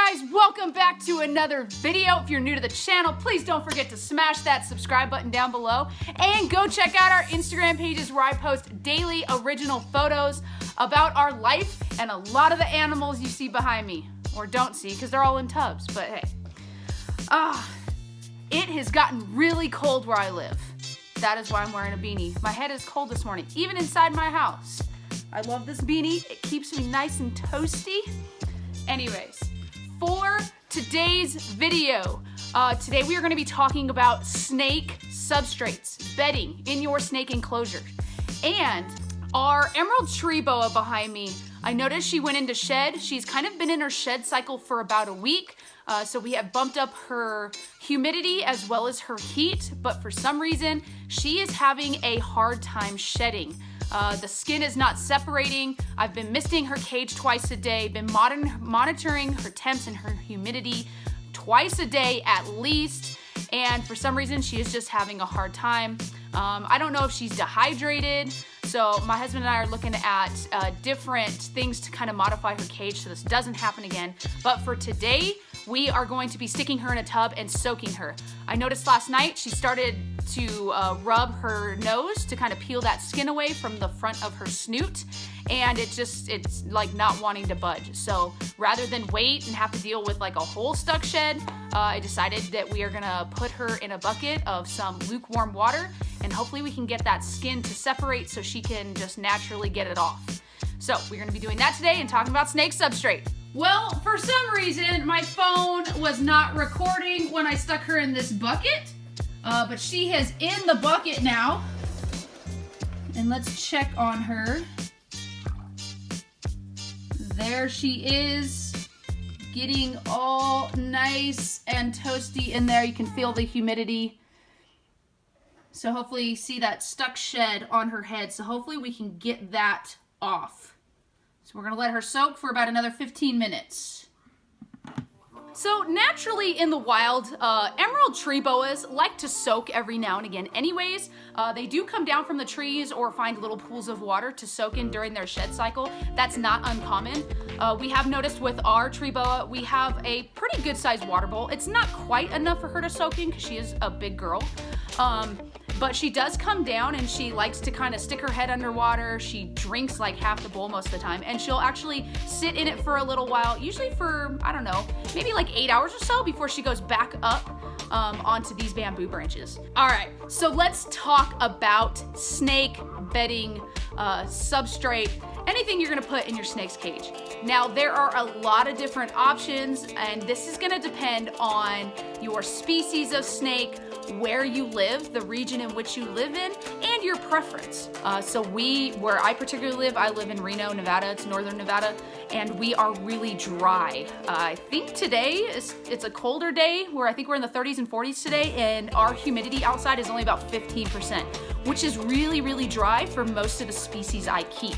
guys, welcome back to another video. If you're new to the channel, please don't forget to smash that subscribe button down below and go check out our Instagram pages where I post daily original photos about our life and a lot of the animals you see behind me, or don't see because they're all in tubs, but hey. It has gotten really cold where I live. That is why I'm wearing a beanie. My head is cold this morning, even inside my house. I love this beanie. It keeps me nice and toasty. Anyways, for today's video, today we are going to be talking about snake substrates, bedding in your snake enclosure. And our emerald tree boa behind me, I noticed she went into shed. She's kind of been in her shed cycle for about a week. So we have bumped up her humidity as well as her heat, but for some reason, she is having a hard time shedding. The skin is not separating. I've been misting her cage twice a day, been monitoring her temps and her humidity twice a day at least, and for some reason she is just having a hard time. I don't know if she's dehydrated, so my husband and I are looking at different things to kind of modify her cage so this doesn't happen again. But for today, we are going to be sticking her in a tub and soaking her. I noticed last night she started to rub her nose to kind of peel that skin away from the front of her snoot, and it's like not wanting to budge. So rather than wait and have to deal with like a whole stuck shed, I decided that we are gonna put her in a bucket of some lukewarm water, and hopefully we can get that skin to separate so she can just naturally get it off. So we're gonna be doing that today and talking about snake substrate. Well, for some reason, my phone was not recording when I stuck her in this bucket, but she is in the bucket now. And let's check on her. There she is, getting all nice and toasty in there. You can feel the humidity. So hopefully you see that stuck shed on her head. So hopefully we can get that off. So we're gonna let her soak for about another 15 minutes. So naturally in the wild, emerald tree boas like to soak every now and again anyways. They do come down from the trees or find little pools of water to soak in during their shed cycle. That's not uncommon. We have noticed with our tree boa, we have a pretty good sized water bowl. It's not quite enough for her to soak in because she is a big girl. But she does come down and she likes to kind of stick her head underwater. She drinks like half the bowl most of the time, and she'll actually sit in it for a little while, usually for, I don't know, maybe like 8 hours or so before she goes back up onto these bamboo branches. All right, so let's talk about snake bedding, substrate, anything you're gonna put in your snake's cage. Now, there are a lot of different options, and this is gonna depend on your species of snake, where you live, the region in which you live in, and your preference. So where I particularly live, I live in Reno, Nevada. It's northern Nevada, and we are really dry. I think today it's a colder day where I think we're in the 30s and 40s today, and our humidity outside is only about 15%, which is really, really dry for most of the species I keep.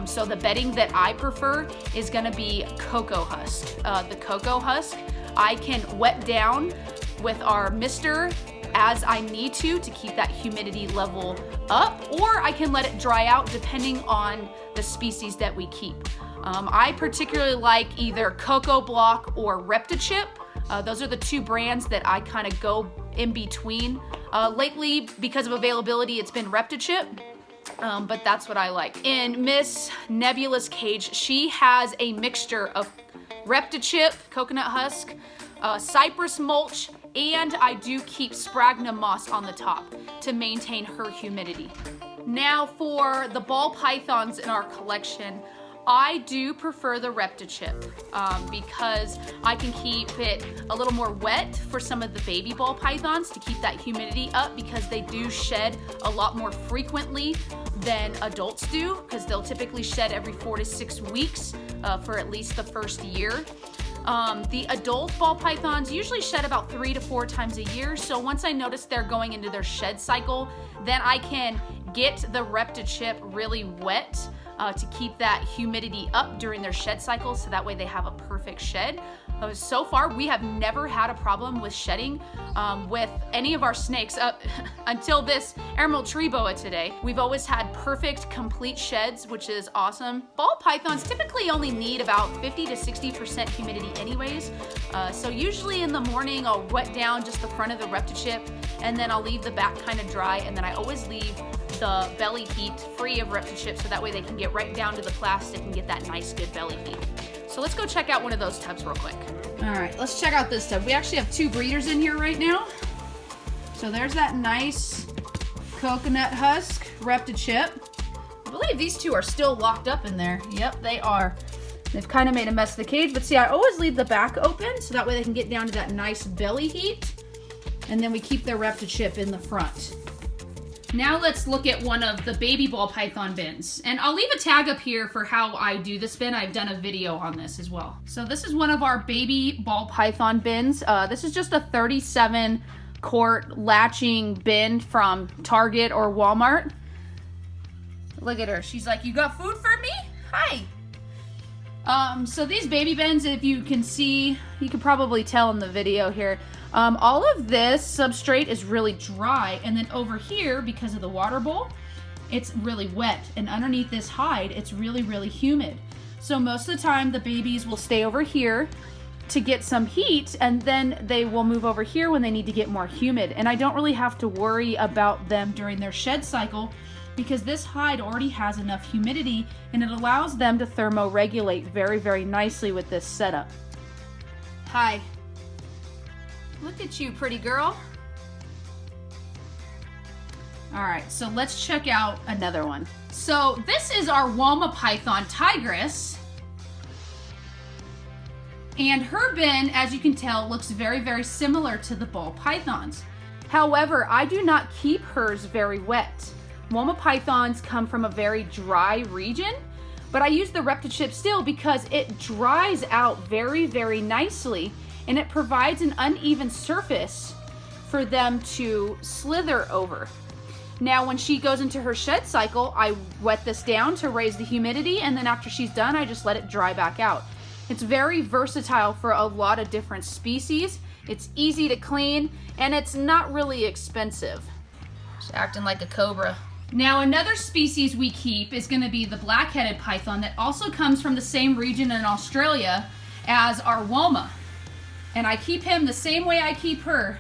So the bedding that I prefer is gonna be cocoa husk. The cocoa husk I can wet down with our mister as I need to keep that humidity level up, or I can let it dry out depending on the species that we keep. I particularly like either Cocoa Block or Reptile. Those are the two brands that I kind of go in between. Lately, because of availability, it's been Reptile. But that's what I like. In Miss Nebula's cage, she has a mixture of Reptile, coconut husk, cypress mulch, and I do keep sphagnum moss on the top to maintain her humidity. Now for the ball pythons in our collection, I do prefer the Reptile because I can keep it a little more wet for some of the baby ball pythons to keep that humidity up, because they do shed a lot more frequently than adults do, because they'll typically shed every 4 to 6 weeks for at least the first year. The adult ball pythons usually shed about 3 to 4 times a year. So once I notice they're going into their shed cycle, then I can get the Reptile really wet to keep that humidity up during their shed cycle, so that way they have a perfect shed. So far, we have never had a problem with shedding with any of our snakes until this emerald tree boa today. We've always had perfect, complete sheds, which is awesome. Ball pythons typically only need about 50 to 60% humidity anyways. So usually in the morning, I'll wet down just the front of the ReptiChip, and then I'll leave the back kind of dry, and then I always leave the belly heat free of ReptiChip so that way they can get right down to the plastic and get that nice, good belly heat. So let's go check out one of those tubs real quick. All right, let's check out this tub. We actually have 2 breeders in here right now. So there's that nice coconut husk ReptiChip. I believe these 2 are still locked up in there. Yep, they are. They've kind of made a mess of the cage, but see, I always leave the back open so that way they can get down to that nice belly heat. And then we keep their ReptiChip in the front. Now let's look at one of the baby ball python bins. And I'll leave a tag up here for how I do this bin. I've done a video on this as well. So this is one of our baby ball python bins. This is just a 37 quart latching bin from Target or Walmart. Look at her. She's like, "You got food for me? Hi." So these baby bins, if you can see, you can probably tell in the video here, all of this substrate is really dry, and then over here, because of the water bowl, it's really wet, and underneath this hide, it's really, really humid. So most of the time, the babies will stay over here to get some heat, and then they will move over here when they need to get more humid. And I don't really have to worry about them during their shed cycle because this hide already has enough humidity, and it allows them to thermoregulate very, very nicely with this setup. Hi. Look at you, pretty girl. All right, so let's check out another one. So this is our Wama python tigress. And her bin, as you can tell, looks very, very similar to the ball pythons. However, I do not keep hers very wet. Wama pythons come from a very dry region, but I use the ReptiChip still because it dries out very, very nicely, and it provides an uneven surface for them to slither over. Now, when she goes into her shed cycle, I wet this down to raise the humidity, and then after she's done, I just let it dry back out. It's very versatile for a lot of different species. It's easy to clean, and it's not really expensive. She's acting like a cobra. Now, another species we keep is going to be the black-headed python that also comes from the same region in Australia as our Wama. And I keep him the same way I keep her,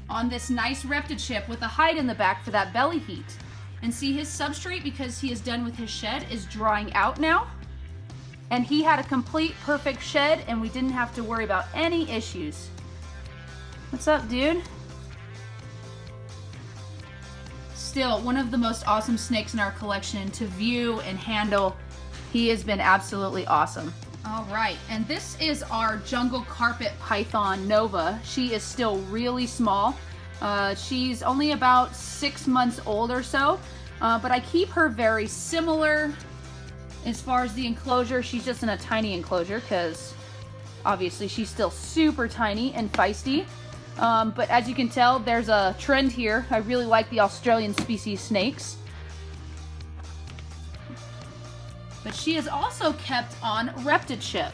on this nice ReptiChip with a hide in the back for that belly heat. And see, his substrate, because he is done with his shed, is drying out now. And he had a complete perfect shed, and we didn't have to worry about any issues. What's up, dude? Still, one of the most awesome snakes in our collection to view and handle. He has been absolutely awesome. All right, and this is our jungle carpet python Nova. She is still really small. She's only about 6 months old or so, but I keep her very similar as far as the enclosure. She's just in a tiny enclosure because obviously she's still super tiny and feisty. But as you can tell, there's a trend here. I really like the Australian species snakes. But she is also kept on ReptiChip.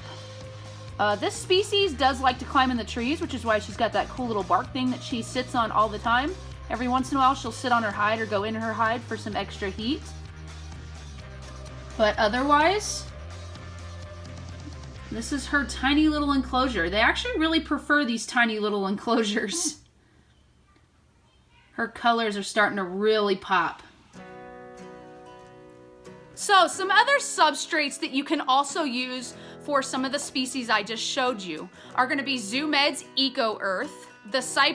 This species does like to climb in the trees, which is why she's got that cool little bark thing that she sits on all the time. Every once in a while, she'll sit on her hide or go in her hide for some extra heat. But otherwise, this is her tiny little enclosure. They actually really prefer these tiny little enclosures. Her colors are starting to really pop. So, some other substrates that you can also use for some of the species I just showed you are going to be ZooMed's Eco Earth,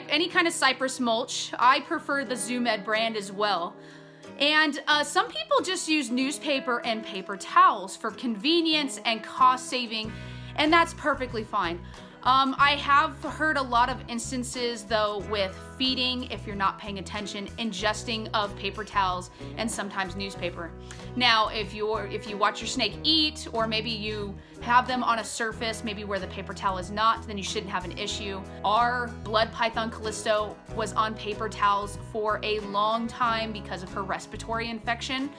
any kind of cypress mulch. I prefer the ZooMed brand as well. And some people just use newspaper and paper towels for convenience and cost saving, and that's perfectly fine. I have heard a lot of instances though with feeding, if you're not paying attention, ingesting of paper towels and sometimes newspaper. Now, if you watch your snake eat, or maybe you have them on a surface, maybe where the paper towel is not, then you shouldn't have an issue. Our blood python Callisto was on paper towels for a long time because of her respiratory infection,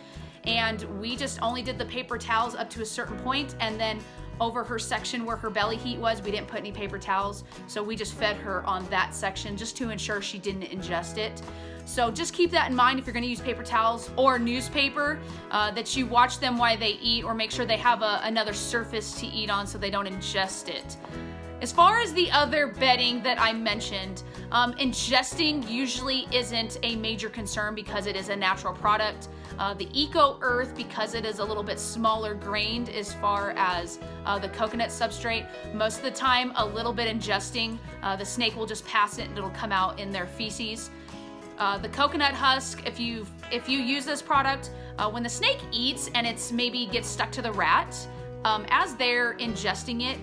and we just only did the paper towels up to a certain point, and then over her section where her belly heat was. We didn't put any paper towels, so we just fed her on that section just to ensure she didn't ingest it. So just keep that in mind if you're going to use paper towels or newspaper, that you watch them while they eat, or make sure they have another surface to eat on so they don't ingest it. As far as the other bedding that I mentioned, ingesting usually isn't a major concern because it is a natural product. The Eco Earth, because it is a little bit smaller grained as far as the coconut substrate, most of the time a little bit ingesting, the snake will just pass it and it'll come out in their feces. The coconut husk, if you use this product, when the snake eats and it's maybe gets stuck to the rat, as they're ingesting it,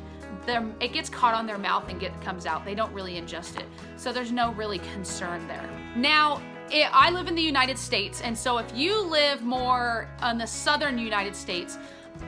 it gets caught on their mouth and comes out. They don't really ingest it. So there's no really concern there. Now, I live in the United States, and so if you live more on the southern United States,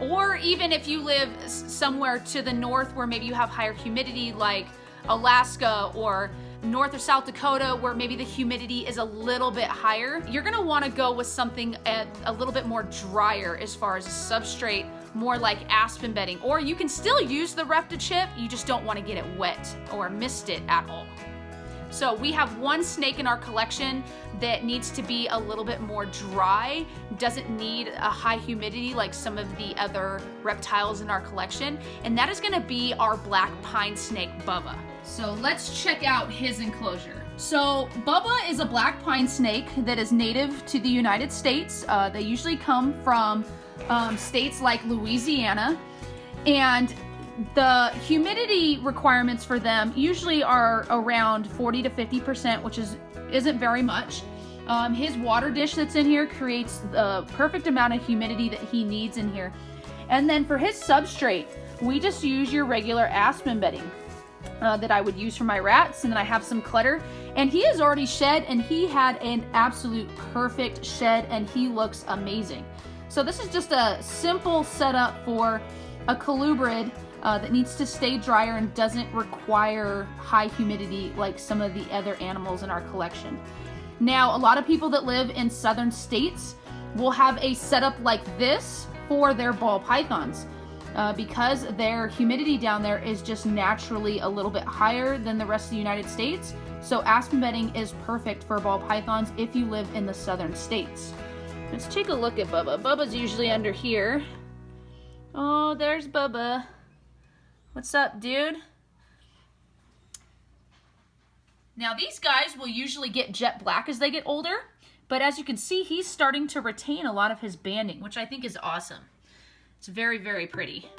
or even if you live somewhere to the north where maybe you have higher humidity like Alaska or North or South Dakota where maybe the humidity is a little bit higher, you're gonna wanna go with something a little bit more drier as far as a substrate, more like aspen bedding. Or you can still use the Reptile, you just don't wanna get it wet or mist it at all. So we have one snake in our collection that needs to be a little bit more dry, doesn't need a high humidity like some of the other reptiles in our collection, and that is gonna be our black pine snake, Bubba. So let's check out his enclosure. So Bubba is a black pine snake that is native to the United States. They usually come from states like Louisiana, and the humidity requirements for them usually are around 40 to 50%, which isn't very much. His water dish that's in here creates the perfect amount of humidity that he needs in here. And then for his substrate, we just use your regular aspen bedding that I would use for my rats, and then I have some clutter. And he has already shed, and he had an absolute perfect shed, and he looks amazing. So this is just a simple setup for a colubrid that needs to stay drier and doesn't require high humidity like some of the other animals in our collection. Now, a lot of people that live in southern states will have a setup like this for their ball pythons because their humidity down there is just naturally a little bit higher than the rest of the United States. So aspen bedding is perfect for ball pythons if you live in the southern states. Let's take a look at Bubba. Bubba's usually under here. Oh, there's Bubba. What's up, dude? Now these guys will usually get jet black as they get older, but as you can see, he's starting to retain a lot of his banding, which I think is awesome. It's very, very pretty.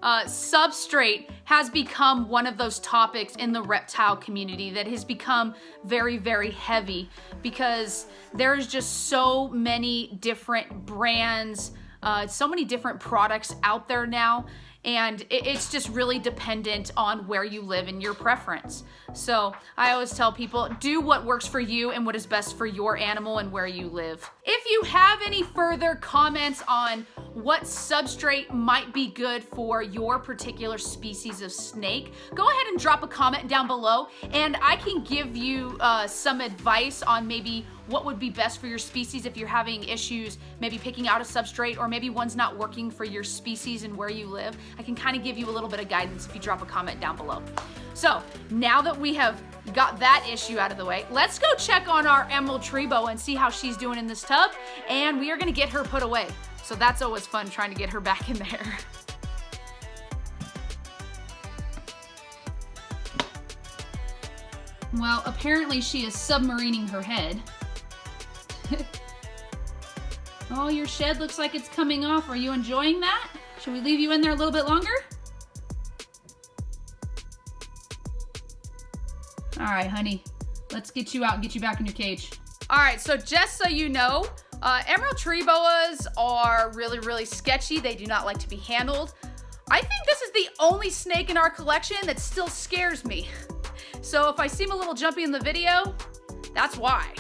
Substrate has become one of those topics in the reptile community that has become very, very heavy because there's just so many different brands, so many different products out there now, and it's just really dependent on where you live and your preference. So I always tell people, do what works for you and what is best for your animal and where you live. If you have any further comments on what substrate might be good for your particular species of snake, go ahead and drop a comment down below, and I can give you some advice on maybe what would be best for your species if you're having issues maybe picking out a substrate, or maybe one's not working for your species and where you live. I can kind of give you a little bit of guidance if you drop a comment down below. So now that we have got that issue out of the way, let's go check on our emerald tree boa and see how she's doing in this tub, and we are gonna get her put away. So that's always fun, trying to get her back in there. Well, apparently she is submarining her head. Oh, your shed looks like it's coming off. Are you enjoying that? Should we leave you in there a little bit longer? All right, honey, let's get you out and get you back in your cage. All right, so just so you know, emerald tree boas are really, really sketchy. They do not like to be handled. I think this is the only snake in our collection that still scares me. So if I seem a little jumpy in the video, that's why.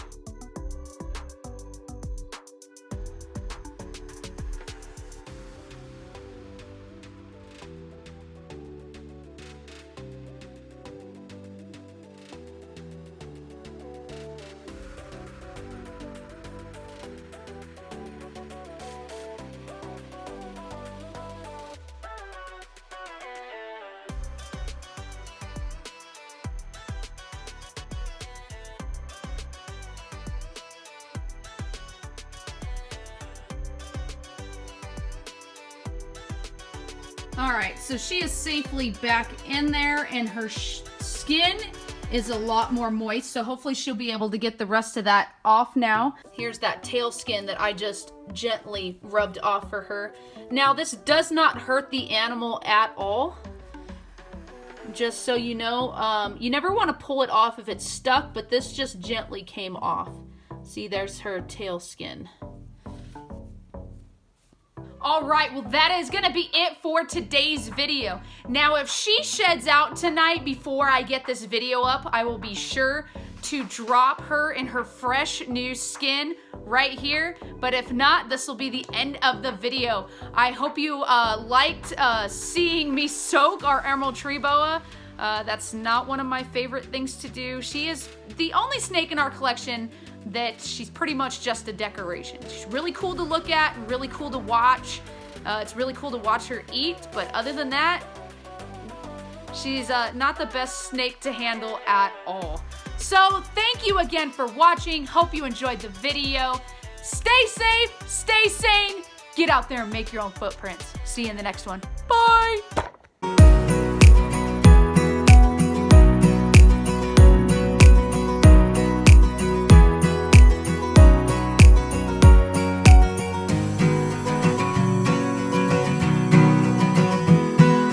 All right, so she is safely back in there, and her skin is a lot more moist, so hopefully she'll be able to get the rest of that off now. Here's that tail skin that I just gently rubbed off for her. Now, this does not hurt the animal at all. Just so you know, you never want to pull it off if it's stuck, but this just gently came off. See, there's her tail skin. All right, well, that is gonna be it for today's video. Now, if she sheds out tonight before I get this video up, I will be sure to drop her in her fresh new skin right here. But if not, this will be the end of the video. I hope you liked seeing me soak our emerald tree boa. That's not one of my favorite things to do. She is the only snake in our collection that she's pretty much just a decoration. She's really cool to look at, really cool to watch. It's really cool to watch her eat, but other than that, she's not the best snake to handle at all. So thank you again for watching. Hope you enjoyed the video. Stay safe, stay sane, get out there and make your own footprints. See you in the next one. Bye!